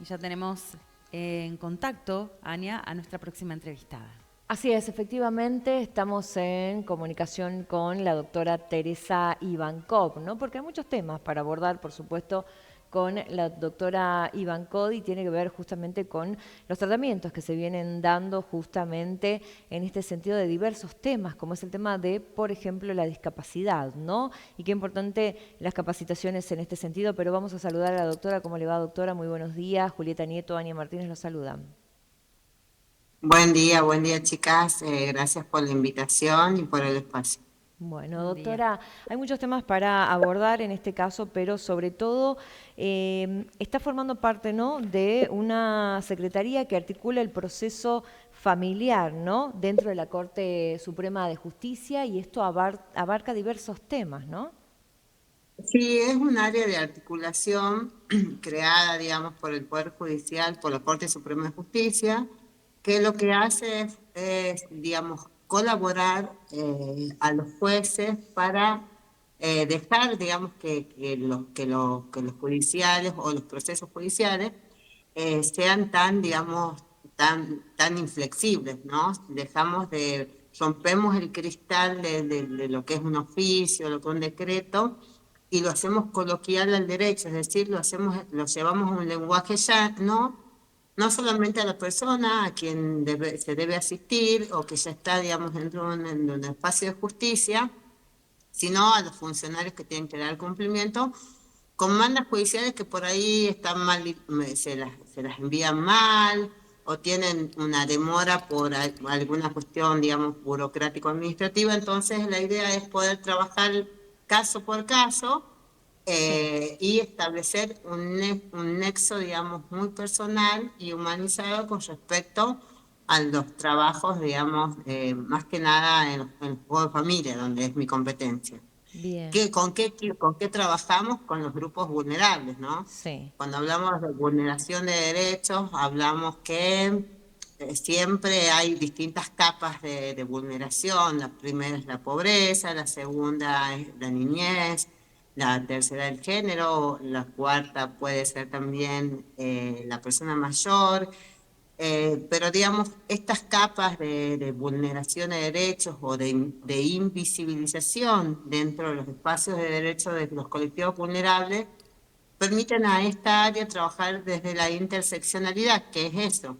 Y ya tenemos en contacto, Ania, a nuestra próxima entrevistada. Así es, efectivamente estamos en comunicación con la doctora Teresa Ivankov, ¿no? Porque hay muchos temas para abordar, por supuesto, con la doctora Ivankov y tiene que ver justamente con los tratamientos que se vienen dando justamente en este sentido de diversos temas, como es el tema de, por ejemplo, la discapacidad, ¿no? Y qué importante las capacitaciones en este sentido, pero vamos a saludar a la doctora. ¿Cómo le va, doctora? Muy buenos días. Julieta Nieto, Ania Martínez los saludan. Buen día chicas. Gracias por la invitación y por el espacio. Bueno, Buen día. doctora, hay muchos temas para abordar en este caso, pero sobre todo está formando parte, ¿no?, de una secretaría que articula el proceso familiar, ¿no?, dentro de la Corte Suprema de Justicia, y esto abarca diversos temas, ¿no? Sí, es un área de articulación creada, digamos, por el Poder Judicial, por la Corte Suprema de Justicia, que lo que hace digamos, colaborar a los jueces para dejar, digamos, que los judiciales o los procesos judiciales sean tan, digamos, tan inflexibles, ¿no? Rompemos el cristal de lo que es un oficio, lo que es un decreto, y lo hacemos coloquial al derecho, es decir, lo llevamos a un lenguaje llano, no solamente a la persona a quien se debe asistir o que ya está, digamos, dentro de un espacio de justicia, sino a los funcionarios que tienen que dar cumplimiento con mandas judiciales que por ahí están mal, se las envían mal o tienen una demora por alguna cuestión, digamos, burocrático-administrativa. Entonces, la idea es poder trabajar caso por caso Sí. y establecer un nexo, digamos, muy personal y humanizado con respecto a los trabajos, digamos, más que nada en el juego de familia, donde es mi competencia. Bien, ¿Con qué trabajamos? Con los grupos vulnerables, ¿no? sí. Cuando hablamos de vulneración de derechos, hablamos que siempre hay distintas capas de vulneración. La primera es la pobreza, la segunda es la niñez, la tercera el género, la cuarta puede ser también la persona mayor. Pero digamos, estas capas de vulneración de derechos o de invisibilización dentro de los espacios de derechos de los colectivos vulnerables permiten a esta área trabajar desde la interseccionalidad. ¿Qué es eso?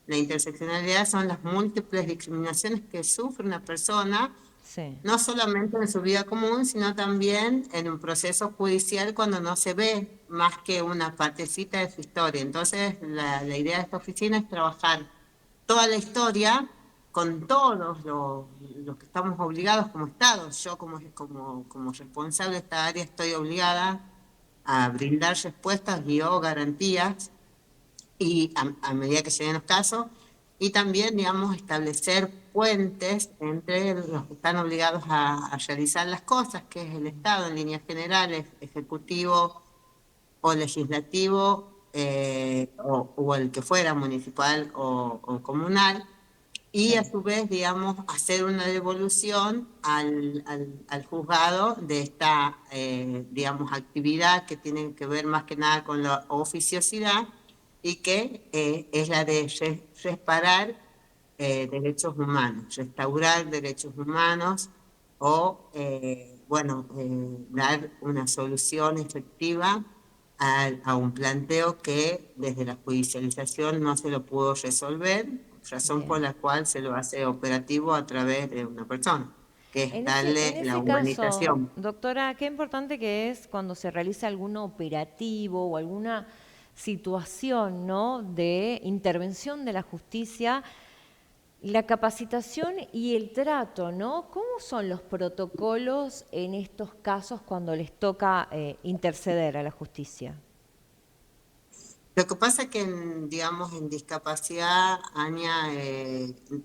La interseccionalidad son las múltiples discriminaciones que sufre una persona, Sí. no solamente en su vida común, sino también en un proceso judicial cuando no se ve más que una partecita de su historia. Entonces, la idea de esta oficina es trabajar toda la historia con todos los que estamos obligados como Estado. Yo como responsable de esta área estoy obligada a brindar respuestas y o garantías y a medida que lleguen los casos, y también, digamos, establecer puentes entre los que están obligados a realizar las cosas, que es el Estado en líneas generales, ejecutivo o legislativo, o el que fuera, municipal o comunal, y a Sí. su vez, digamos, hacer una devolución al juzgado de esta, digamos, actividad que tiene que ver más que nada con la oficiosidad y que es la de reparar derechos humanos, restaurar derechos humanos o, bueno, dar una solución efectiva a un planteo que desde la judicialización no se lo pudo resolver, razón por Bien. la cual se lo hace operativo a través de una persona, que es En darle la ese caso, humanización. doctora, qué importante que es cuando se realiza algún operativo o alguna situación, ¿no?, de intervención de la justicia, la capacitación y el trato, ¿no? ¿Cómo son los protocolos en estos casos cuando les toca interceder a la justicia? Lo que pasa es que, digamos, en discapacidad, Aña,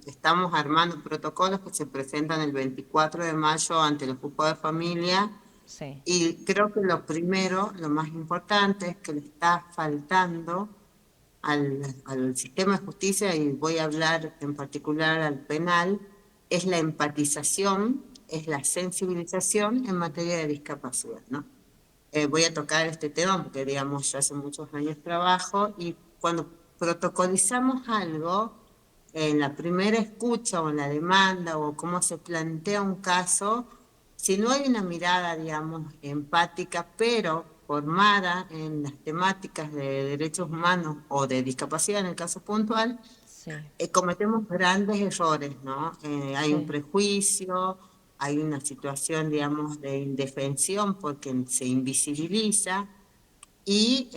estamos armando protocolos que se presentan el 24 de mayo ante el Cupo de Familia. Sí, Y creo que lo primero, lo más importante, es que le está faltando al sistema de justicia, y voy a hablar en particular al penal, es la empatización, es la sensibilización en materia de discapacidad, ¿no? Voy a tocar este tema porque, digamos, yo hace muchos años trabajo y cuando protocolizamos algo, en la primera escucha o en la demanda o cómo se plantea un caso, si no hay una mirada, digamos, empática, pero formada en las temáticas de derechos humanos o de discapacidad en el caso puntual, Sí, cometemos grandes errores, ¿no? Hay un sí, prejuicio, hay una situación, digamos, de indefensión porque se invisibiliza y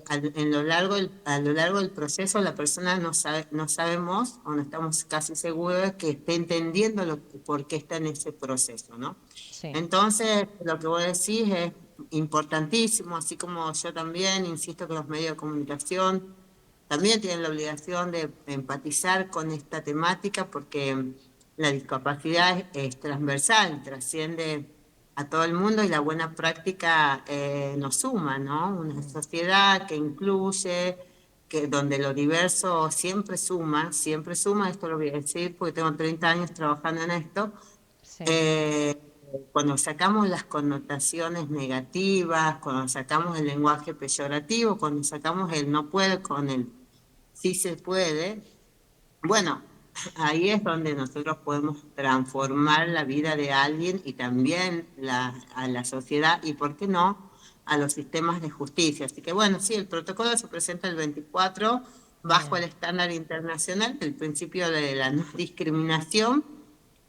a lo largo del proceso la persona no sabemos o no estamos casi seguros de que esté entendiendo por qué está en ese proceso, ¿no? sí. Entonces, lo que vos decís es importantísimo, así como yo también insisto que los medios de comunicación también tienen la obligación de empatizar con esta temática porque la discapacidad es transversal, trasciende a todo el mundo y la buena práctica nos suma, ¿no? Una sociedad que incluye, que donde lo diverso siempre suma, esto lo voy a decir porque tengo 30 años trabajando en esto. Sí. eh, Cuando sacamos las connotaciones negativas, cuando sacamos el lenguaje peyorativo, cuando sacamos el no puede con el sí se puede, bueno, ahí es donde nosotros podemos transformar la vida de alguien y también a la sociedad y, ¿por qué no?, a los sistemas de justicia. Así que bueno, sí, el protocolo se presenta el 24 bajo el Bien. estándar internacional del principio de la no discriminación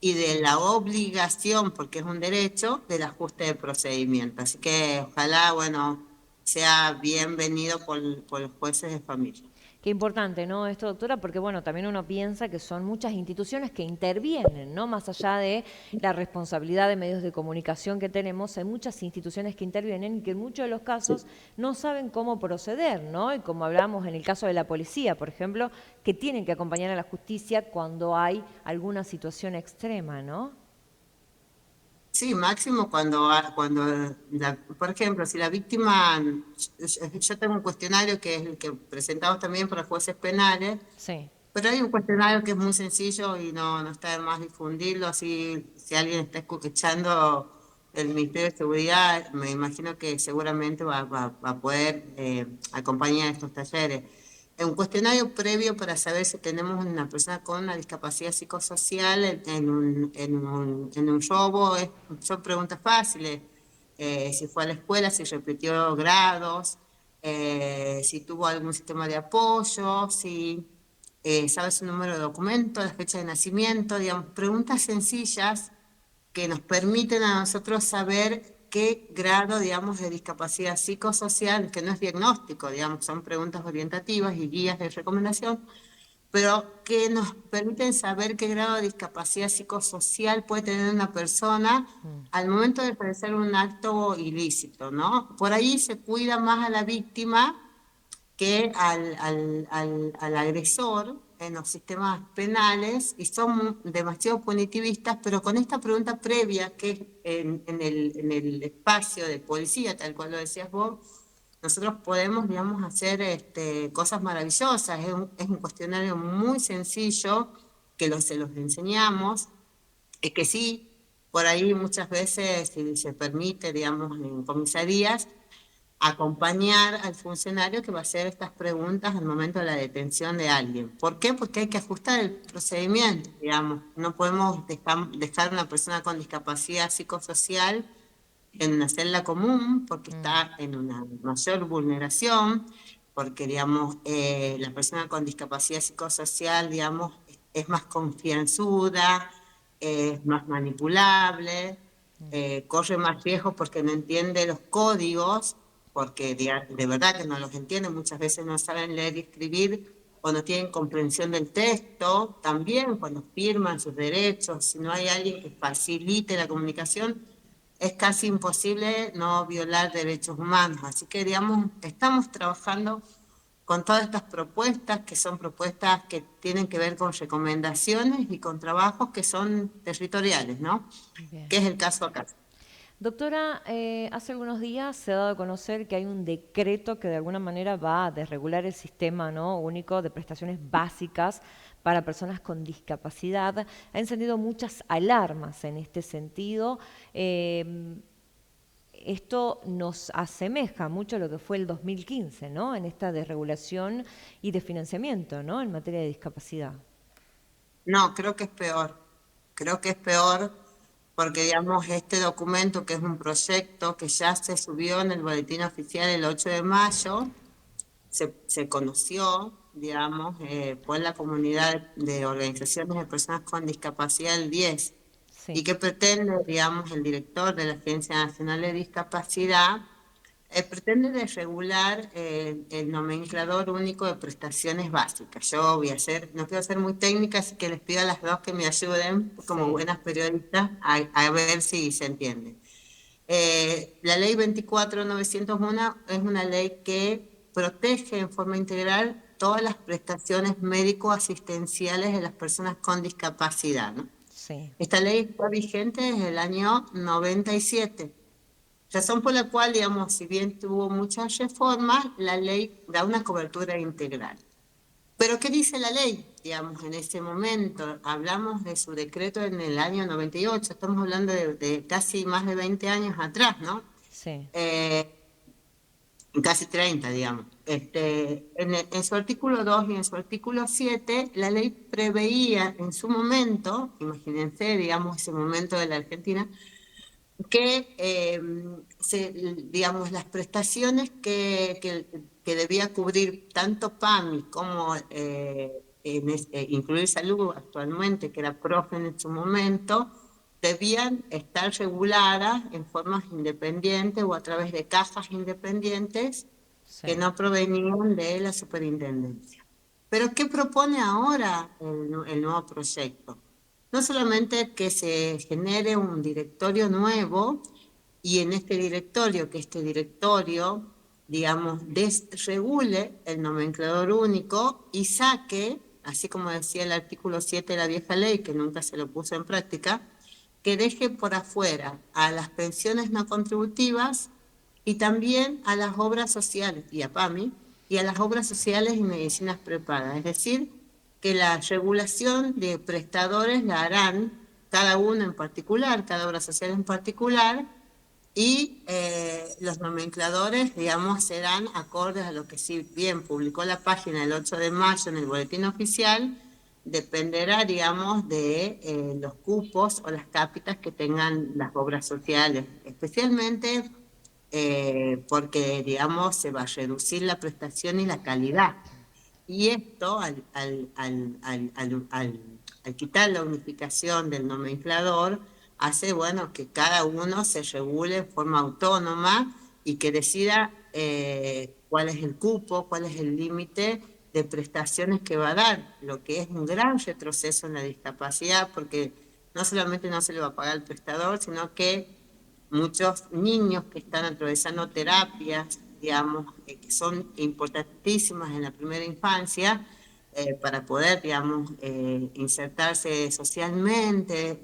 y de la obligación, porque es un derecho, del ajuste de procedimiento. Así que ojalá, bueno, sea bienvenido por los jueces de familia. Qué importante, ¿no? Esto, doctora, porque bueno, también uno piensa que son muchas instituciones que intervienen, ¿no? Más allá de la responsabilidad de medios de comunicación que tenemos, hay muchas instituciones que intervienen y que en muchos de los casos no saben cómo proceder, ¿no? Y como hablamos en el caso de la policía, por ejemplo, que tienen que acompañar a la justicia cuando hay alguna situación extrema, ¿no? Sí, máximo por ejemplo, si la víctima, yo tengo un cuestionario que es el que presentamos también para jueces penales, Sí. pero hay un cuestionario que es muy sencillo y no está de más difundirlo, así si alguien está escuchando el Ministerio de Seguridad, me imagino que seguramente va a poder acompañar estos talleres. Un cuestionario previo para saber si tenemos una persona con una discapacidad psicosocial en un robo, son preguntas fáciles. Si fue a la escuela, si repitió grados, si tuvo algún sistema de apoyo, si sabe su número de documento, la fecha de nacimiento, digamos, preguntas sencillas que nos permiten a nosotros saber qué grado, digamos, de discapacidad psicosocial, que no es diagnóstico, digamos, son preguntas orientativas y guías de recomendación, pero que nos permiten saber qué grado de discapacidad psicosocial puede tener una persona Mm. al momento de realizar un acto ilícito, ¿no? Por ahí se cuida más a la víctima que al agresor en los sistemas penales y son demasiado punitivistas, pero con esta pregunta previa, que es en el espacio de policía, tal cual lo decías vos, nosotros podemos, digamos, hacer cosas maravillosas. Es un cuestionario muy sencillo que se los enseñamos, es que sí, por ahí muchas veces, si se permite, digamos, en comisarías, acompañar al funcionario que va a hacer estas preguntas al momento de la detención de alguien. ¿Por qué? Porque hay que ajustar el procedimiento, digamos. No podemos dejar a una persona con discapacidad psicosocial en una celda común porque Mm. está en una mayor vulneración, porque, digamos, la persona con discapacidad psicosocial, digamos, es más confianzuda, es más manipulable, corre más riesgo porque no entiende los códigos, porque de verdad que no los entiende, muchas veces no saben leer y escribir o no tienen comprensión del texto, también cuando firman sus derechos, si no hay alguien que facilite la comunicación, es casi imposible no violar derechos humanos. Así que, digamos, estamos trabajando con todas estas propuestas, que son propuestas que tienen que ver con recomendaciones y con trabajos que son territoriales, ¿no? Bien. Que es el caso acá. Doctora, hace algunos días se ha dado a conocer que hay un decreto que de alguna manera va a desregular el sistema, ¿no?, único de prestaciones básicas para personas con discapacidad. Ha encendido muchas alarmas en este sentido. esto nos asemeja mucho a lo que fue el 2015, ¿no? En esta desregulación y de financiamiento, ¿no? En materia de discapacidad. No, creo que es peor. Creo que es peor porque, digamos, este documento, que es un proyecto que ya se subió en el boletín oficial el 8 de mayo, se conoció, digamos, por la comunidad de organizaciones de personas con discapacidad el 10, y Sí, que pretende, digamos, el director de la Agencia Nacional de Discapacidad, pretende desregular el nomenclador único de prestaciones básicas. Yo voy a hacer, no quiero ser muy técnica, así que les pido a las dos que me ayuden, como sí, buenas periodistas, a ver si se entiende. La ley 24.901 es una ley que protege en forma integral todas las prestaciones médico-asistenciales de las personas con discapacidad, ¿no? sí, Esta ley está vigente desde el año 97, razón por la cual, digamos, si bien tuvo muchas reformas, la ley da una cobertura integral. Pero ¿qué dice la ley? Digamos, en ese momento, hablamos de su decreto en el año 98, estamos hablando de casi más de 20 años atrás, ¿no? sí, Eh, Casi 30, digamos. En su artículo 2 y en su artículo 7, la ley preveía en su momento, imagínense, digamos, ese momento de la Argentina, que digamos, las prestaciones que debía cubrir tanto PAMI como Incluir Salud actualmente, que era PROFEN en su momento, debían estar reguladas en formas independientes o a través de cajas independientes que sí. no provenían de la superintendencia. Pero ¿qué propone ahora el nuevo proyecto? No solamente que se genere un directorio nuevo y en este directorio, que este directorio, digamos, desregule el nomenclador único y saque, así como decía el artículo 7 de la vieja ley, que nunca se lo puso en práctica, que deje por afuera a las pensiones no contributivas y también a las obras sociales, y a PAMI, y a las obras sociales y medicinas prepagas. Es decir, que la regulación de prestadores la harán cada uno en particular, cada obra social en particular, y los nomencladores, digamos, serán acordes a lo que si bien publicó la página el 8 de mayo en el boletín oficial, dependerá, digamos, de los cupos o las cápitas que tengan las obras sociales, especialmente porque, digamos, se va a reducir la prestación y la calidad. Y esto, al quitar la unificación del nomenclador, hace, bueno, que cada uno se regule en forma autónoma y que decida cuál es el cupo, cuál es el límite de prestaciones que va a dar, lo que es un gran retroceso en la discapacidad, porque no solamente no se le va a pagar al prestador, sino que muchos niños que están atravesando terapias, digamos, que son importantísimas en la primera infancia, para poder, digamos, insertarse socialmente,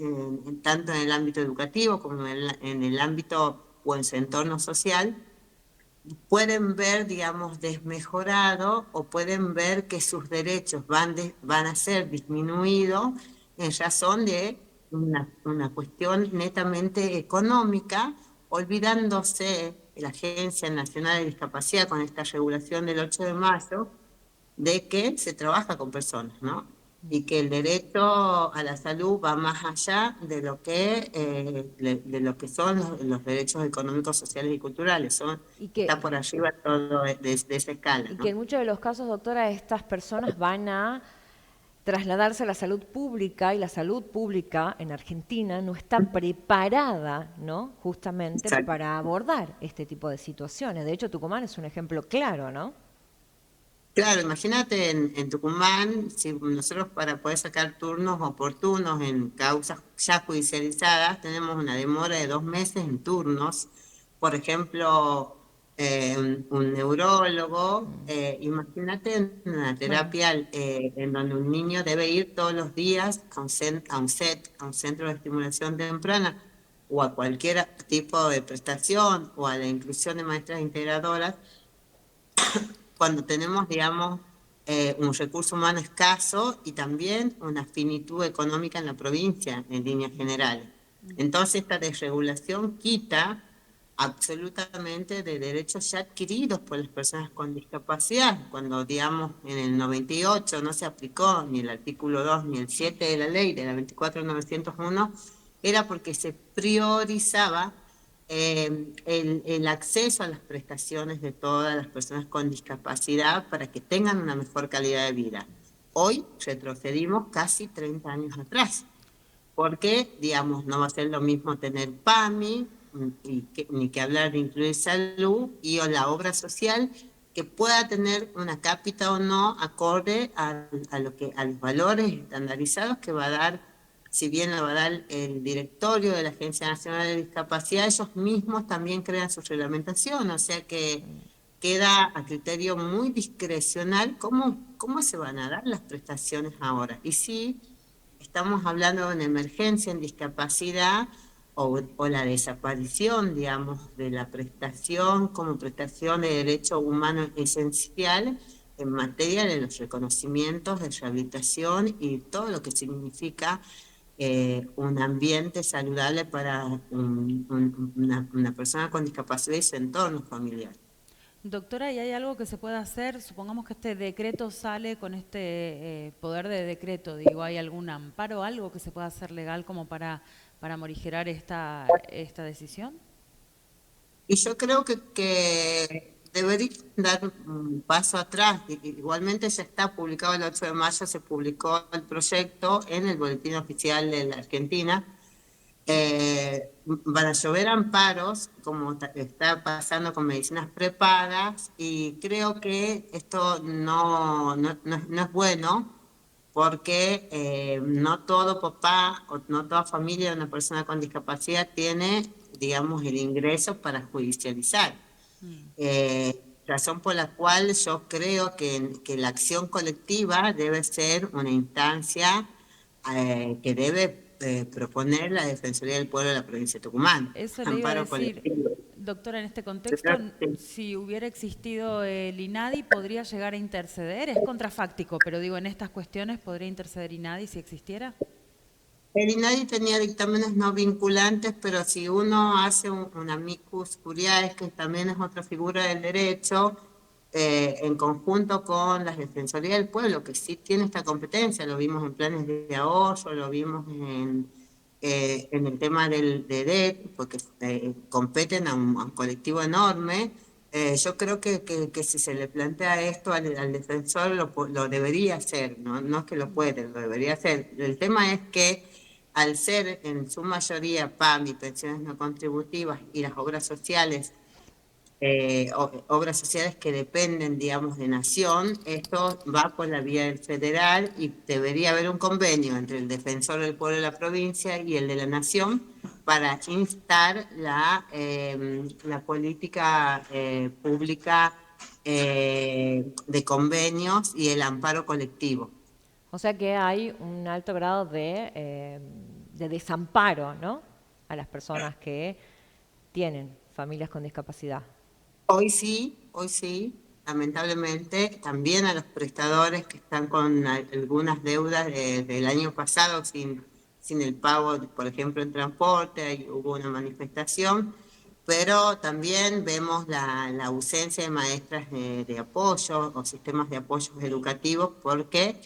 tanto en el ámbito educativo como en el ámbito o en su entorno social, pueden ver, digamos, desmejorado o pueden ver que sus derechos van a ser disminuidos en razón de una cuestión netamente económica, olvidándose la Agencia Nacional de Discapacidad con esta regulación del 8 de mayo de que se trabaja con personas, ¿no? Y que el derecho a la salud va más allá de lo de lo que son los derechos económicos, sociales y culturales. Y Está que, por arriba todo de esa escala, y que ¿no? en muchos de los casos, doctora, estas personas van a trasladarse a la salud pública y la salud pública en Argentina no está preparada, ¿no? Justamente Exacto. para abordar este tipo de situaciones. De hecho, Tucumán es un ejemplo claro, ¿no? Claro, imagínate en Tucumán, si nosotros para poder sacar turnos oportunos en causas ya judicializadas, tenemos una demora de 2 meses en turnos. Por ejemplo, un neurólogo, imagínate en una Claro. terapia en donde un niño debe ir todos los días a un centro de estimulación temprana, o a cualquier tipo de prestación, o a la inclusión de maestras integradoras cuando tenemos, digamos, un recurso humano escaso y también una finitud económica en la provincia, en líneas generales. Entonces, esta desregulación quita absolutamente de derechos ya adquiridos por las personas con discapacidad. Cuando, digamos, en el 98 no se aplicó ni el artículo 2 ni el 7 de la ley de la 24.901, era porque se priorizaba el acceso a las prestaciones de todas las personas con discapacidad para que tengan una mejor calidad de vida. Hoy retrocedimos casi 30 años atrás, porque, digamos, no va a ser lo mismo tener PAMI, ni que hablar de incluir salud o la obra social, que pueda tener una cápita o no acorde a los valores estandarizados que va a dar, si bien lo va a dar el directorio de la Agencia Nacional de Discapacidad, ellos mismos también crean su reglamentación, o sea que queda a criterio muy discrecional cómo se van a dar las prestaciones ahora. Y sí, estamos hablando de una emergencia en discapacidad o la desaparición, digamos, de la prestación como prestación de derecho humano esencial en materia de los reconocimientos de rehabilitación y todo lo que significa un ambiente saludable para una persona con discapacidad y su entorno familiar. Doctora, ¿y hay algo que se pueda hacer? Supongamos que este decreto sale con este poder de decreto, digo, ¿hay algún amparo, algo que se pueda hacer legal como para morigerar esta decisión? Y yo creo que debería dar un paso atrás. Igualmente ya está publicado el 8 de mayo, se publicó el proyecto en el Boletín Oficial de la Argentina. Van a llover amparos, como está pasando con medicinas prepagas, y creo que esto no es bueno, porque no todo papá o no toda familia de una persona con discapacidad tiene, digamos, el ingreso para judicializar. Razón por la cual yo creo que la acción colectiva debe ser una instancia que debe proponer la Defensoría del Pueblo de la provincia de Tucumán. Eso le iba a Amparo decir, colectivo. doctora, en este Yo contexto, creo que si hubiera existido el INADI, ¿podría llegar a interceder? Es contrafáctico, pero digo, en estas cuestiones, ¿podría interceder INADI si existiera? el INADI tenía dictámenes no vinculantes, pero si uno hace un amicus curiae, que también es otra figura del derecho, en conjunto con la Defensoría del Pueblo, que sí tiene esta competencia, lo vimos en planes de ahorro, lo vimos en el tema de DET, porque competen a un colectivo enorme. Yo creo que si se le plantea esto al defensor, lo debería hacer, ¿no? No es que lo puede, lo debería hacer. El tema es que al ser en su mayoría PAMI, pensiones no contributivas y las obras sociales, obras sociales que dependen, digamos, de nación, esto va por la vía del federal y debería haber un convenio entre el defensor del pueblo de la provincia y el de la nación para instar la política pública de convenios y el amparo colectivo. O sea que hay un alto grado de desamparo, ¿no? A las personas que tienen familias con discapacidad. Hoy sí, lamentablemente, también a los prestadores que están con algunas deudas del año pasado sin el pago, por ejemplo, en transporte, ahí hubo una manifestación, pero también vemos la ausencia de maestras de apoyo o sistemas de apoyos educativos porque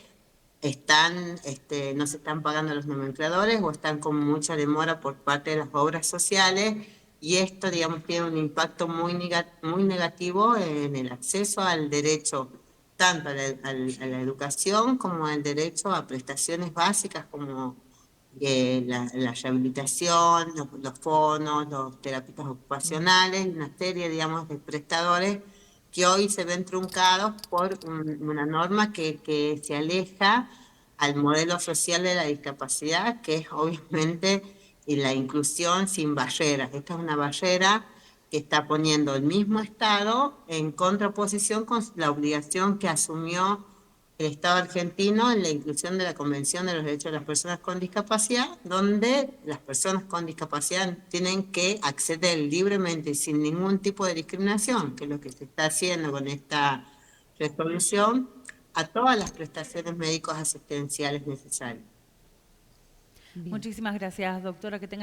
no se están pagando los nomencladores o están con mucha demora por parte de las obras sociales, y esto, digamos, tiene un impacto muy negativo en el acceso al derecho, tanto a la educación como al derecho a prestaciones básicas como la rehabilitación, los fonos, los terapeutas ocupacionales, una serie, digamos, de prestadores que hoy se ven truncados por una norma que se aleja al modelo social de la discapacidad, que es obviamente la inclusión sin barreras. Esta es una barrera que está poniendo el mismo Estado en contraposición con la obligación que asumió el Estado argentino en la inclusión de la Convención de los Derechos de las Personas con Discapacidad, donde las personas con discapacidad tienen que acceder libremente y sin ningún tipo de discriminación, que es lo que se está haciendo con esta resolución, a todas las prestaciones médicos asistenciales necesarias. Bien. Muchísimas gracias, doctora, que tenga